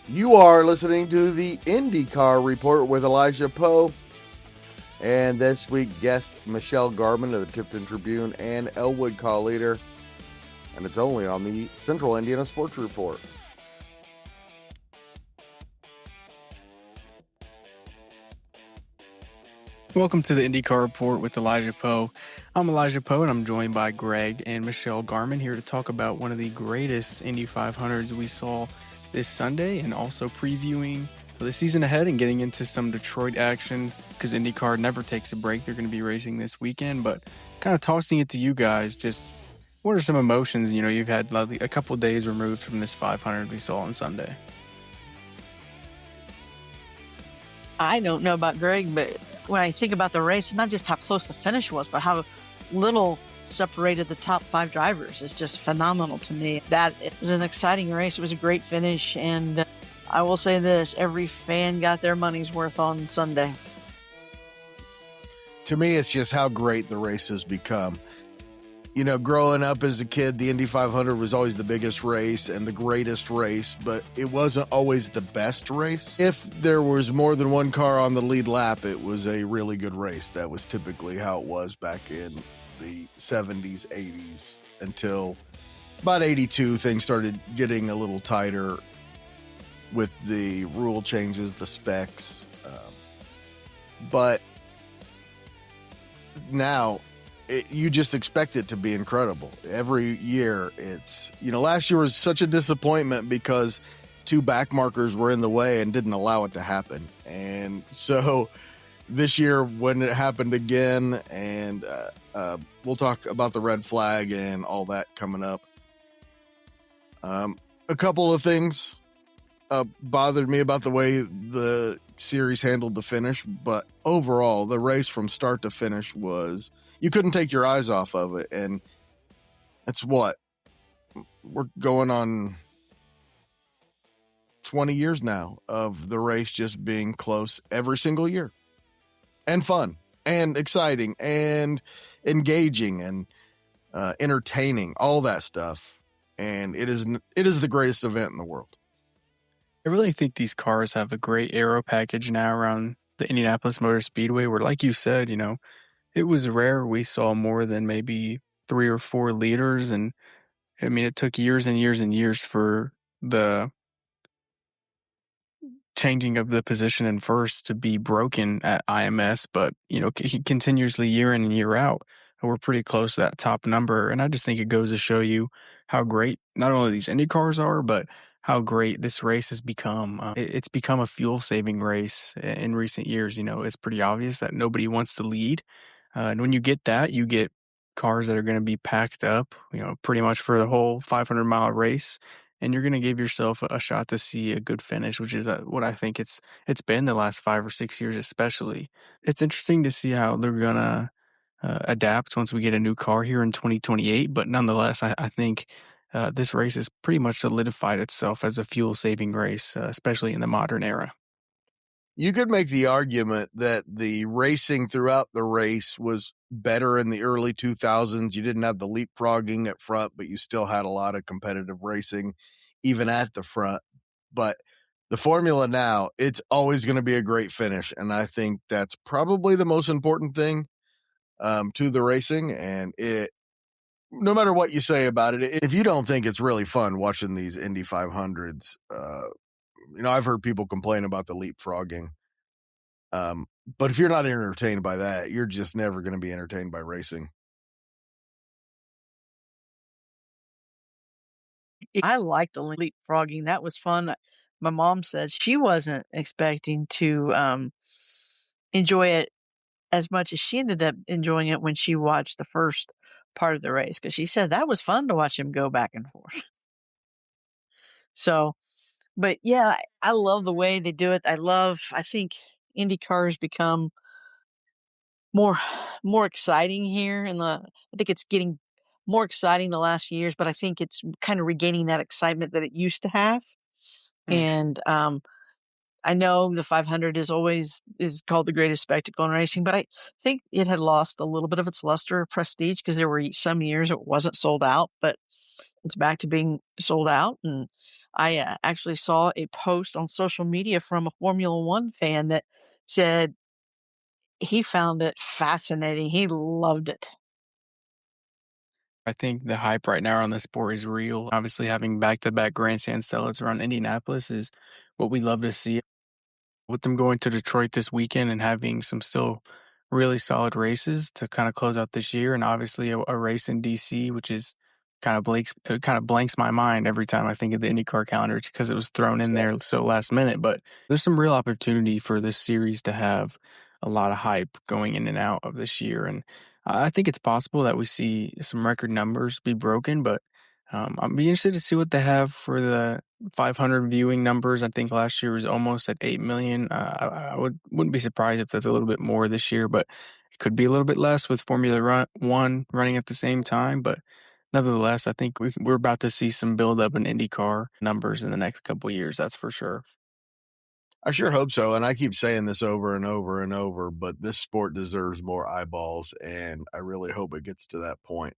You are listening to the IndyCar Report with Elijah Poe, and this week guest Michelle Garmon of the Tipton Tribune and Elwood Call-Leader, and it's only on the Central Indiana Sports Report. Welcome to the IndyCar Report with Elijah Poe. I'm Elijah Poe, and I'm joined by Greg and Michelle Garmon here to talk about one of the greatest Indy 500s we saw this Sunday, and also previewing the season ahead and getting into some Detroit action because IndyCar never takes a break. They're going to be racing this weekend, but kind of tossing it to you guys. Just what are some emotions? You've had a couple days removed from this 500 we saw on Sunday. I don't know about Greg, but when I think about the race, not just how close the finish was, but how little separated the top five drivers is just phenomenal to me. That it was an exciting race. It was a great finish. And I will say this, every fan got their money's worth on Sunday. To me, it's just how great the race has become. You know, growing up as a kid, the Indy 500 was always the biggest race and the greatest race, but it wasn't always the best race. If there was more than one car on the lead lap, it was a really good race. That was typically how it was back in the 70s, 80s, until about 82, things started getting a little tighter with the rule changes, the specs. But now, you just expect it to be incredible. Every year it's, last year was such a disappointment because two back markers were in the way and didn't allow it to happen. And so this year when it happened again, and we'll talk about the red flag and all that coming up. A couple of things bothered me about the way the series handled the finish, but overall the race from start to finish was, you couldn't take your eyes off of it. And that's what we're going on 20 years now of the race just being close every single year, and fun and exciting and engaging and entertaining, all that stuff. And it is the greatest event in the world. I really think these cars have a great aero package now around the Indianapolis Motor Speedway where, like you said, it was rare we saw more than maybe 3 or 4 leaders. And I mean, it took years and years and years for the changing of the position in first to be broken at IMS. But, continuously year in and year out, we're pretty close to that top number. And I just think it goes to show you how great not only these Indy cars are, but how great this race has become. It's become a fuel-saving race in recent years. It's pretty obvious that nobody wants to lead. And when you get that, you get cars that are going to be packed up, pretty much for the whole 500-mile race. And you're going to give yourself a shot to see a good finish, which is what I think it's been the last 5 or 6 years especially. It's interesting to see how they're going to adapt once we get a new car here in 2028. But nonetheless, I think this race has pretty much solidified itself as a fuel-saving race, especially in the modern era. You could make the argument that the racing throughout the race was better in the early 2000s. You didn't have the leapfrogging at front, but you still had a lot of competitive racing even at the front. But the formula now, it's always going to be a great finish. And I think that's probably the most important thing to the racing. And no matter what you say about it, if you don't think it's really fun watching these Indy 500s, I've heard people complain about the leapfrogging. But if you're not entertained by that, you're just never going to be entertained by racing. I like the leapfrogging. That was fun. My mom said she wasn't expecting to enjoy it as much as she ended up enjoying it when she watched the first part of the race, because she said that was fun to watch him go back and forth. So, but yeah, I love the way they do it. I think IndyCar has become more exciting here I think it's getting more exciting the last few years, but I think it's kind of regaining that excitement that it used to have. And I know the 500 is called the greatest spectacle in racing, but I think it had lost a little bit of its luster or prestige because there were some years it wasn't sold out, but it's back to being sold out. And I actually saw a post on social media from a Formula One fan that said he found it fascinating. He loved it. I think the hype right now on the sport is real. Obviously, having back-to-back grandstand stellars around Indianapolis is what we love to see. With them going to Detroit this weekend and having some still really solid races to kind of close out this year, and obviously a race in DC, which is kind of blanks my mind every time I think of the IndyCar calendar because it was thrown in there so last minute. But there's some real opportunity for this series to have a lot of hype going in and out of this year, and I think it's possible that we see some record numbers be broken, but I'll be interested to see what they have for the 500 viewing numbers. I think last year was almost at 8 million. Wouldn't be surprised if that's a little bit more this year, but it could be a little bit less with One running at the same time. But nevertheless, I think we're about to see some build up in IndyCar numbers in the next couple of years. That's for sure. I sure hope so. And I keep saying this over and over and over, but this sport deserves more eyeballs. And I really hope it gets to that point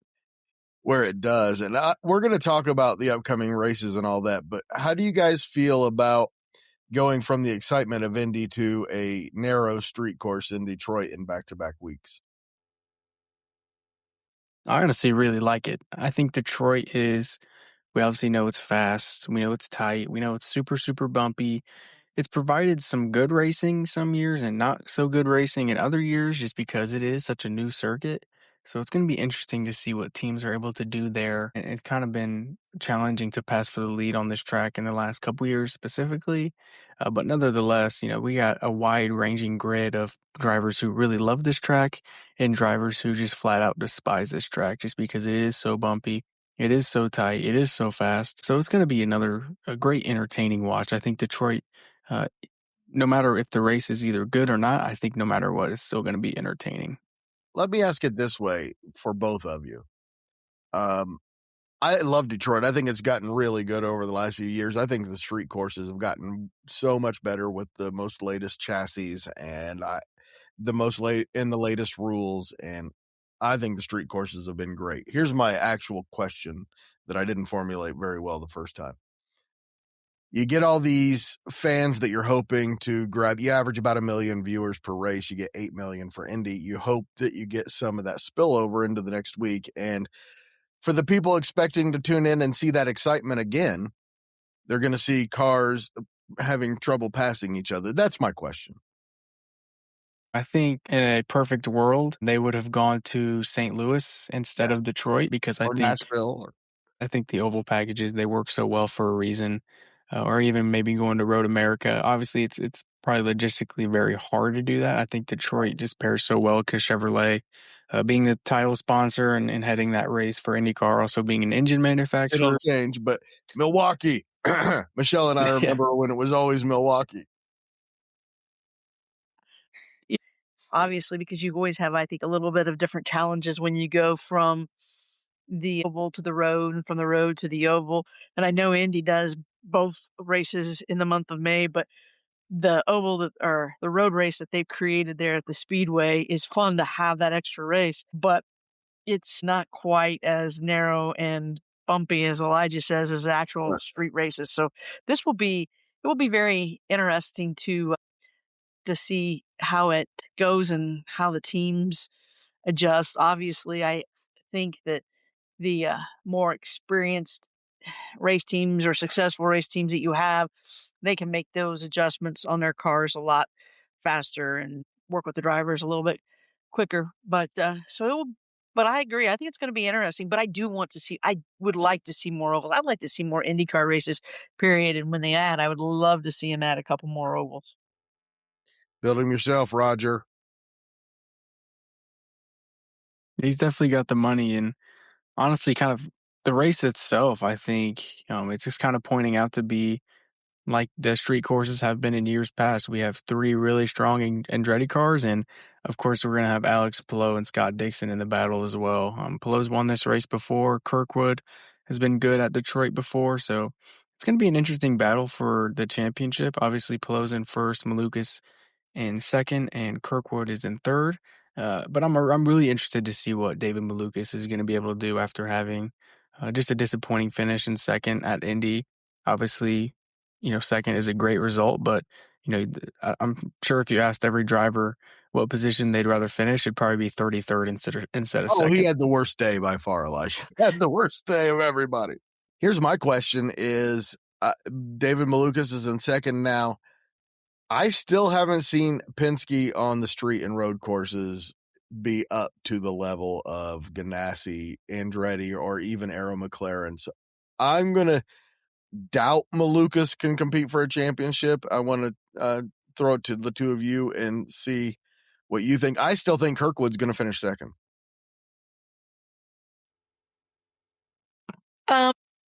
where it does. And we're going to talk about the upcoming races and all that. But how do you guys feel about going from the excitement of Indy to a narrow street course in Detroit in back-to-back weeks? I honestly really like it. I think Detroit is, we obviously know it's fast. We know it's tight. We know it's super, super bumpy. It's provided some good racing some years and not so good racing in other years just because it is such a new circuit. So it's going to be interesting to see what teams are able to do there. And it's kind of been challenging to pass for the lead on this track in the last couple years specifically. But nevertheless, we got a wide ranging grid of drivers who really love this track and drivers who just flat out despise this track just because it is so bumpy. It is so tight. It is so fast. So it's going to be a great entertaining watch. I think Detroit uh, no matter if the race is either good or not, I think no matter what, it's still going to be entertaining. Let me ask it this way for both of you. I love Detroit. I think it's gotten really good over the last few years. I think the street courses have gotten so much better with the most latest chassis and the latest rules. And I think the street courses have been great. Here's my actual question that I didn't formulate very well the first time. You get all these fans that you're hoping to grab. You average about 1 million viewers per race. You get 8 million for Indy. You hope that you get some of that spillover into the next week. And for the people expecting to tune in and see that excitement again, they're going to see cars having trouble passing each other. That's my question. I think in a perfect world, they would have gone to St. Louis instead of Detroit because Or Nashville. I think the oval packages, they work so well for a reason, or even maybe going to Road America. Obviously, it's probably logistically very hard to do that. I think Detroit just pairs so well because Chevrolet, being the title sponsor and heading that race for IndyCar, also being an engine manufacturer. It'll change, but Milwaukee. Michelle and I remember when it was always Milwaukee. Obviously, because you always have, I think, a little bit of different challenges when you go from the oval to the road and from the road to the oval. And I know Indy does both races in the month of May, but the oval or the road race that they've created there at the Speedway is fun to have that extra race, but it's not quite as narrow and bumpy as Elijah says as actual street races. So it will be very interesting to see how it goes and how the teams adjust. Obviously, I think that the more experienced race teams or successful race teams that you have, they can make those adjustments on their cars a lot faster and work with the drivers a little bit quicker. But I agree. I think it's going to be interesting. But I would like to see more ovals. I'd like to see more IndyCar races, period. And when they add, I would love to see them add a couple more ovals. Build them yourself, Roger. He's definitely got the money, and honestly, kind of the race itself, I think it's just kind of pointing out to be like the street courses have been in years past. We have 3 really strong Andretti cars, and of course, we're going to have Alex Palou and Scott Dixon in the battle as well. Palou's won this race before. Kirkwood has been good at Detroit before, so it's going to be an interesting battle for the championship. Obviously, Palou's in first, Malukas in second, and Kirkwood is in third. But I'm really interested to see what David Malukas is going to be able to do after having just a disappointing finish in second at Indy. Obviously, second is a great result, but I'm sure if you asked every driver what position they'd rather finish, it'd probably be 33rd instead of Oh, he second. had the worst day by far, Elijah. He had the worst day of everybody. Here's my question is, David Malukas is in second now. I still haven't seen Penske on the street and road courses be up to the level of Ganassi, Andretti, or even Arrow McLaren. So I'm going to doubt Malukas can compete for a championship. I want to throw it to the two of you and see what you think. I still think Kirkwood's going to finish second.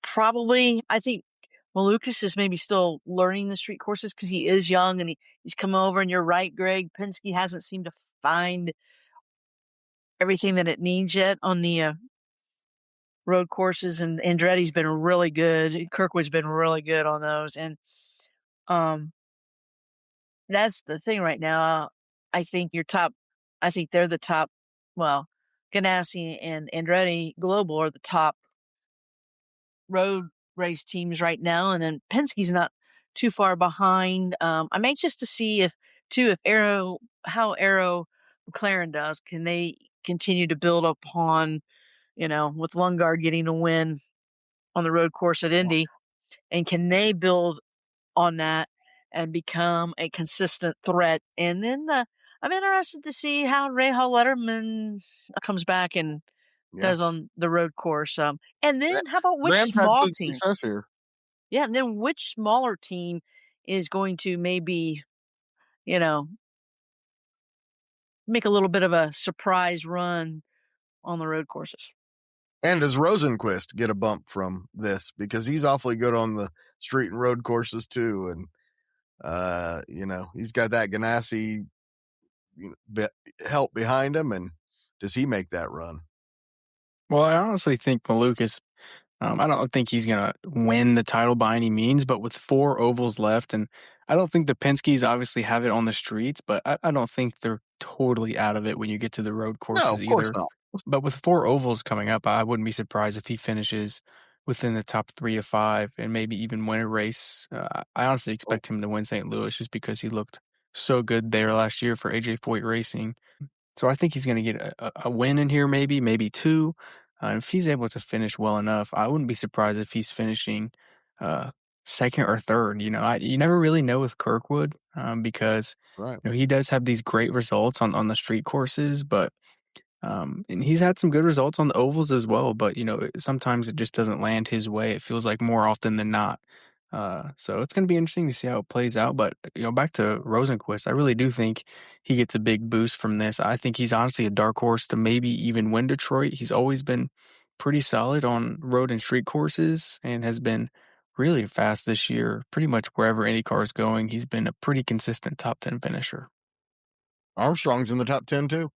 Probably. I think Malukas is maybe still learning the street courses because he is young and he's come over. And you're right, Greg. Penske hasn't seemed to find everything that it needs yet on the road courses, and Andretti's been really good. Kirkwood's been really good on those, and that's the thing right now. I think they're the top. Well, Ganassi and Andretti Global are the top road race teams right now, and then Penske's not too far behind. I'm anxious to see if how Arrow McLaren does. Can they continue to build upon, with Lundgaard getting a win on the road course at Indy, and can they build on that and become a consistent threat? And then I'm interested to see how Rahal Letterman comes back and does on the road course. And then how about which Graham's had small some team? success here. Yeah, and then which smaller team is going to maybe, make a little bit of a surprise run on the road courses? And does Rosenquist get a bump from this? Because he's awfully good on the street and road courses too. And, he's got that Ganassi help behind him. And does he make that run? Well, I honestly think Malukas, I don't think he's going to win the title by any means, but with 4 ovals left, and I don't think the Penske's obviously have it on the streets, but I don't think they're totally out of it when you get to the road No, courses of course either. not. But with 4 ovals coming up, I wouldn't be surprised if he finishes within the top 3 to 5 and maybe even win a race. I honestly expect him to win St. Louis just because he looked so good there last year for AJ Foyt Racing. So I think he's going to get a win in here, maybe 2. If he's able to finish well enough, I wouldn't be surprised if he's finishing second or third. You never really know with Kirkwood because Right. he does have these great results on the street courses, but and he's had some good results on the ovals as well. But sometimes it just doesn't land his way. It feels like more often than not. So it's going to be interesting to see how it plays out. But back to Rosenquist, I really do think he gets a big boost from this. I think he's honestly a dark horse to maybe even win Detroit. He's always been pretty solid on road and street courses and has been really fast this year. Pretty much wherever IndyCar is going, he's been a pretty consistent top 10 finisher. Armstrong's in the top 10 too.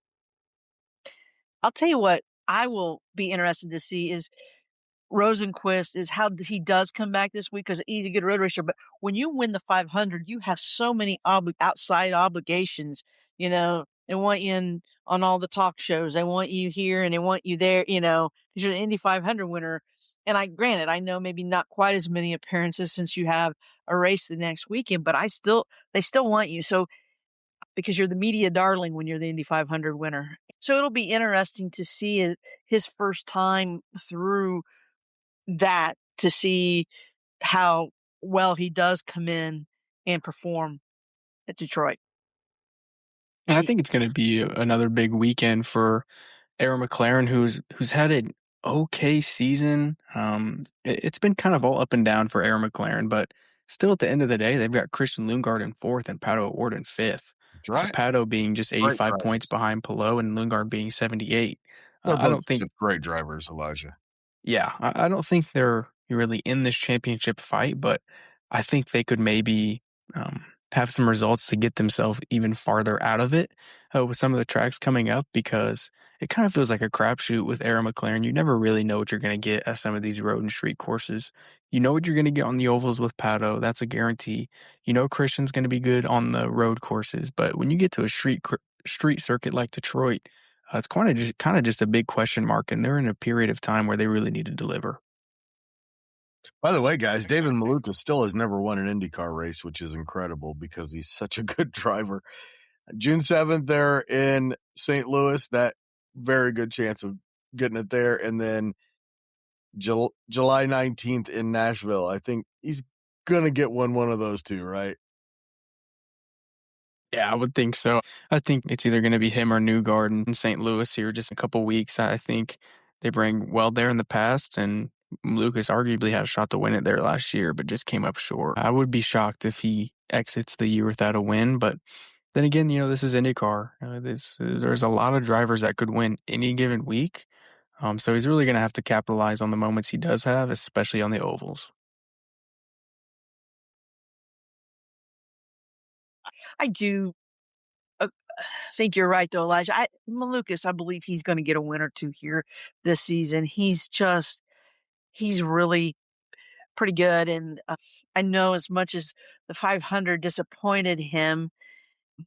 I'll tell you what I will be interested to see is Rosenquist is how he does come back this week because he's a good road racer. But when you win the 500, you have so many outside obligations. They want you in on all the talk shows. They want you here and they want you there. Because you're the Indy 500 winner. And I know maybe not quite as many appearances since you have a race the next weekend, but they still want you. So because you're the media darling when you're the Indy 500 winner. So it'll be interesting to see his first time through that to see how well he does come in and perform at Detroit. And I think it's going to be another big weekend for Aaron McLaren, who's had an okay season. It's been kind of all up and down for Aaron McLaren, but still at the end of the day, they've got Christian Lundgaard in 4th and Pato O'Ward in 5th. Right. Pato being just 85 points behind Palou and Lundgaard being 78. They're I both don't think great drivers, Elijah. Yeah, I don't think they're really in this championship fight, but I think they could maybe have some results to get themselves even farther out of it with some of the tracks coming up because it kind of feels like a crapshoot with Aaron McLaren. You never really know what you're going to get at some of these road and street courses. You know what you're going to get on the ovals with Pato. That's a guarantee. Christian's going to be good on the road courses, but when you get to a street circuit like Detroit, it's kind of just a big question mark, and they're in a period of time where they really need to deliver. By the way, guys, David Maluka still has never won an IndyCar race, which is incredible because he's such a good driver. June 7th there in St. Louis, that very good chance of getting it there. And then July 19th in Nashville. I think he's going to get one of those two, right? Yeah, I would think so. I think it's either going to be him or Newgarden in St. Louis here just a couple weeks. I think they bring well there in the past, and Lucas arguably had a shot to win it there last year, but just came up short. I would be shocked if he exits the year without a win, but then again, this is IndyCar. There's a lot of drivers that could win any given week. So he's really going to have to capitalize on the moments he does have, especially on the ovals. I do think you're right, though, Elijah. Malukas, I believe he's going to get a win or two here this season. He's really pretty good. And I know as much as the 500 disappointed him,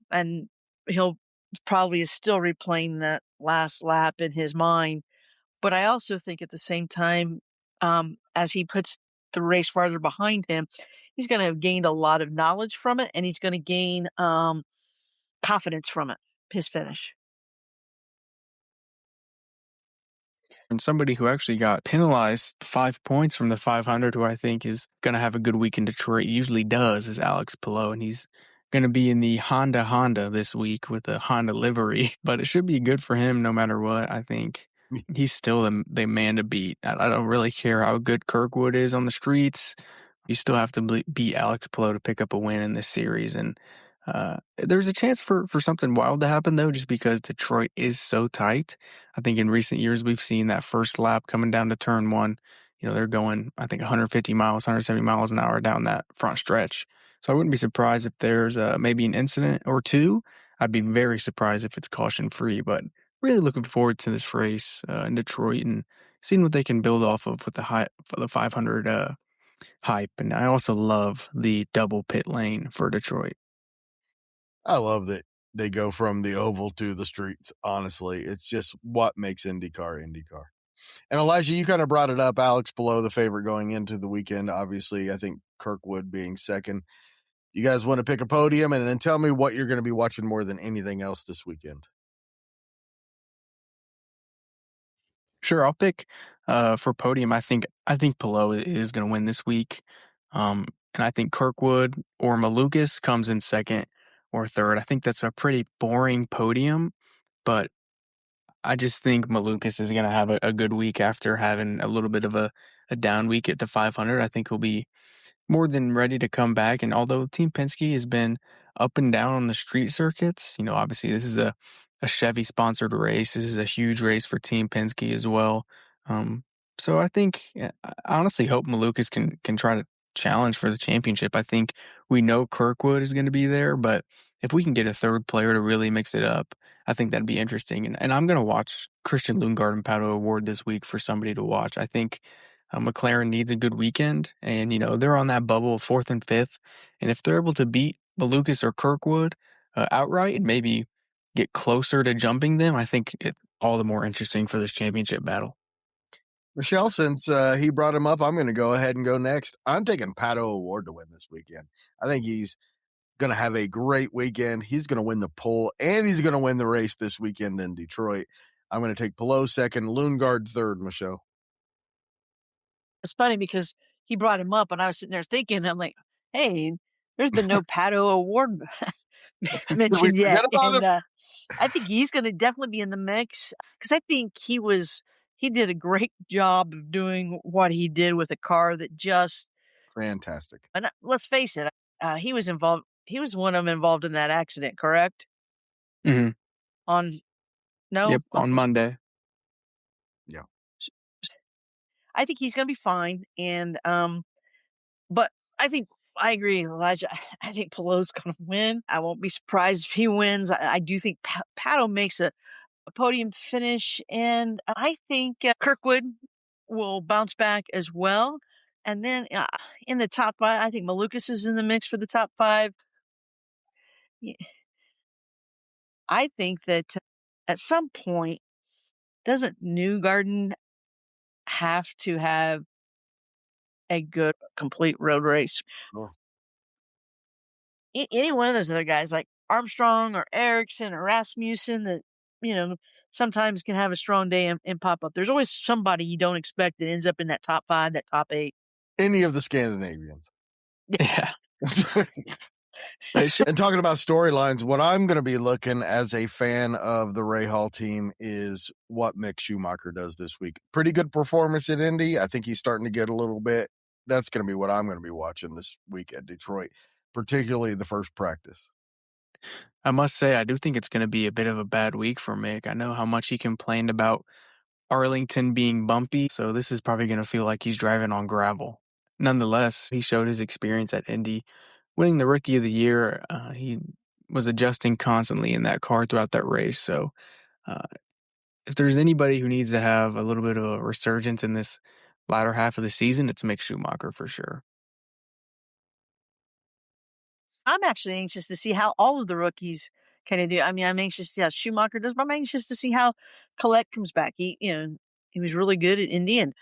and he'll probably is still replaying that last lap in his mind. But I also think at the same time, as he puts the race farther behind him, he's going to have gained a lot of knowledge from it, and he's going to gain confidence from it, his finish. And somebody who actually got penalized 5 points from the 500, who I think is going to have a good week in Detroit, usually does, is Alex Palou. And he's going to be in the Honda this week with a Honda livery. But it should be good for him no matter what. I think he's still the man to beat. I don't really care how good Kirkwood is on the streets. You still have to beat Alex Palou to pick up a win in this series. And there's a chance for something wild to happen, though, just because Detroit is so tight. I think in recent years, we've seen that first lap coming down to turn one. They're going, I think, 150 miles, 170 miles an hour down that front stretch. So I wouldn't be surprised if there's maybe an incident or two. I'd be very surprised if it's caution-free, but really looking forward to this race in Detroit and seeing what they can build off of with the 500 hype. And I also love the double pit lane for Detroit. I love that they go from the oval to the streets. Honestly, it's just what makes IndyCar. And Elijah, you kind of brought it up. Alex Palou, the favorite going into the weekend. Obviously, I think Kirkwood being second. You guys want to pick a podium and then tell me what you're going to be watching more than anything else this weekend. Sure, I'll pick for podium. I think Palou is going to win this week. And I think Kirkwood or Malukas comes in second or third. I think that's a pretty boring podium, but I just think Malukas is going to have a good week after having a little bit of a down week at the 500. I think he'll be more than ready to come back. And although Team Penske has been up and down on the street circuits, obviously this is a Chevy sponsored race. This is a huge race for Team Penske as well. So I think, I honestly hope Malukas can try to challenge for the championship. I think we know Kirkwood is going to be there, but if we can get a third player to really mix it up, I think that'd be interesting. And I'm going to watch Christian Lundgaard and Pato Award this week for somebody to watch. I think McLaren needs a good weekend, and they're on that bubble of fourth and fifth. And if they're able to beat Malukas or Kirkwood outright and maybe get closer to jumping them, I think it's all the more interesting for this championship battle. Michelle, since he brought him up, I'm going to go ahead and go next. I'm taking Pato Award to win this weekend. I think he's going to have a great weekend. He's going to win the pole, and he's going to win the race this weekend in Detroit. I'm going to take Palou second, Lundgaard third, Michelle. It's funny because he brought him up, and I was sitting there thinking, I'm like, hey, there's been no Pato Award mentioned yet. And I think he's going to definitely be in the mix because I think he did a great job of doing what he did with a car that just fantastic. And let's face it, he was involved. He was one of them involved in that accident, correct? Mm-hmm. On Monday. Yeah. I think he's going to be fine. And, but I agree, Elijah. I think Palou's going to win. I won't be surprised if he wins. I do think Pato makes a podium finish. And I think Kirkwood will bounce back as well. And then in the top five, I think Malukas is in the mix for the top five. Yeah. I think that at some point, doesn't Newgarden have to have a good complete road race. Oh. Any one of those other guys like Armstrong or Ericsson or Rasmussen that, you know, sometimes can have a strong day and pop up. There's always somebody you don't expect that ends up in that top 5, that top 8. Any of the Scandinavians. Yeah. And talking about storylines, what I'm going to be looking as a fan of the Ray Hall team is what Mick Schumacher does this week. Pretty good performance at Indy. I think he's starting to get a little bit. That's going to be what I'm going to be watching this week at Detroit, particularly the first practice. I must say, I do think it's going to be a bit of a bad week for Mick. I know how much he complained about Arlington being bumpy, so this is probably going to feel like he's driving on gravel. Nonetheless, he showed his experience at Indy, winning the Rookie of the Year. He was adjusting constantly in that car throughout that race, so if there's anybody who needs to have a little bit of a resurgence in this latter half of the season, it's Mick Schumacher for sure. I'm actually anxious to see how all of the rookies kind of do. I mean, I'm anxious to see how Schumacher does, but I'm anxious to see how Collette comes back. He was really good at Indy, and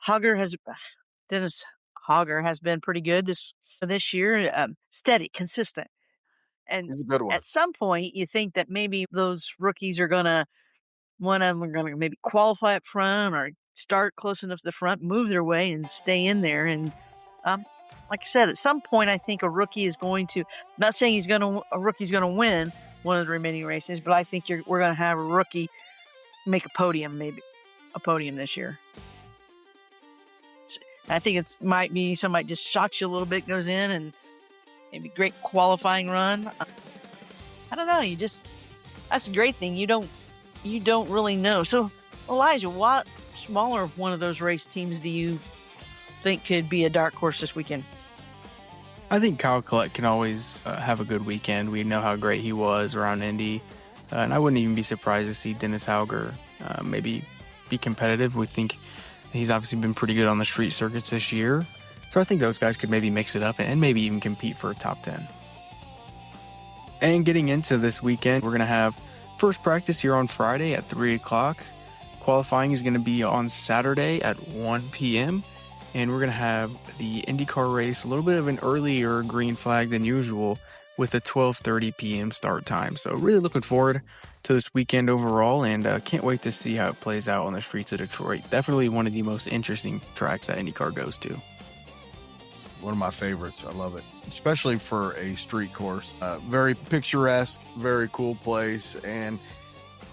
Dennis Hogger has been pretty good this year, steady, consistent. And He's a good one. at some point, you think that maybe those rookies are one of them are gonna maybe qualify up front or start close enough to the front, move their way, and stay in there. And like I said, at some point, I think a rookie is going to. Not saying a rookie's going to win one of the remaining races, but I think we're going to have a rookie make a podium this year. I think it might be somebody just shocks you a little bit, goes in and maybe great qualifying run. I don't know. That's a great thing. You don't really know. So, Elijah, what smaller one of those race teams do you think could be a dark horse this weekend? I think Kyle Collette can always have a good weekend. We know how great he was around Indy, and I wouldn't even be surprised to see Dennis Hauger maybe be competitive. We think he's obviously been pretty good on the street circuits this year, so I think those guys could maybe mix it up and maybe even compete for a top 10. And getting into this weekend, we're going to have first practice here on Friday at 3 o'clock. Qualifying is going to be on Saturday at 1 p.m., and we're going to have the IndyCar race, a little bit of an earlier green flag than usual with a 12:30 p.m. start time. So really looking forward to this weekend overall, and can't wait to see how it plays out on the streets of Detroit. Definitely one of the most interesting tracks that IndyCar goes to. One of my favorites. I love it, especially for a street course. Very picturesque, very cool place, and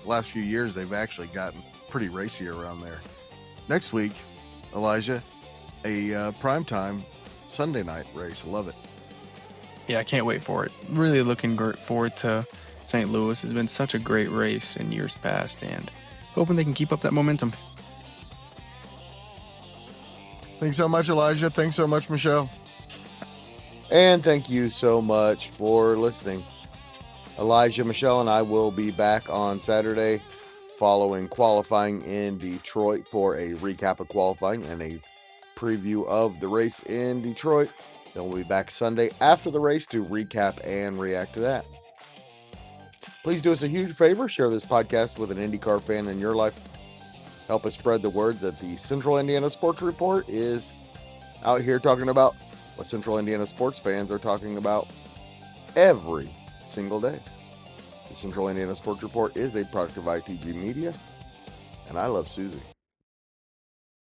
the last few years they've actually gotten pretty racy around there. Next week, Elijah, a primetime Sunday night race. Love it. Yeah, I can't wait for it. Really looking forward to St. Louis. It's been such a great race in years past, and hoping they can keep up that momentum. Thanks so much, Elijah. Thanks so much, Michelle. And thank you so much for listening. Elijah, Michelle, and I will be back on Saturday following qualifying in Detroit for a recap of qualifying and a preview of the race in Detroit. Then we'll be back Sunday after the race to recap and react to that. Please do us a huge favor. Share this podcast with an IndyCar fan in your life. Help us spread the word that the Central Indiana Sports Report is out here talking about what Central Indiana sports fans are talking about every single day. The Central Indiana Sports Report is a product of ITG Media, and I love Susie.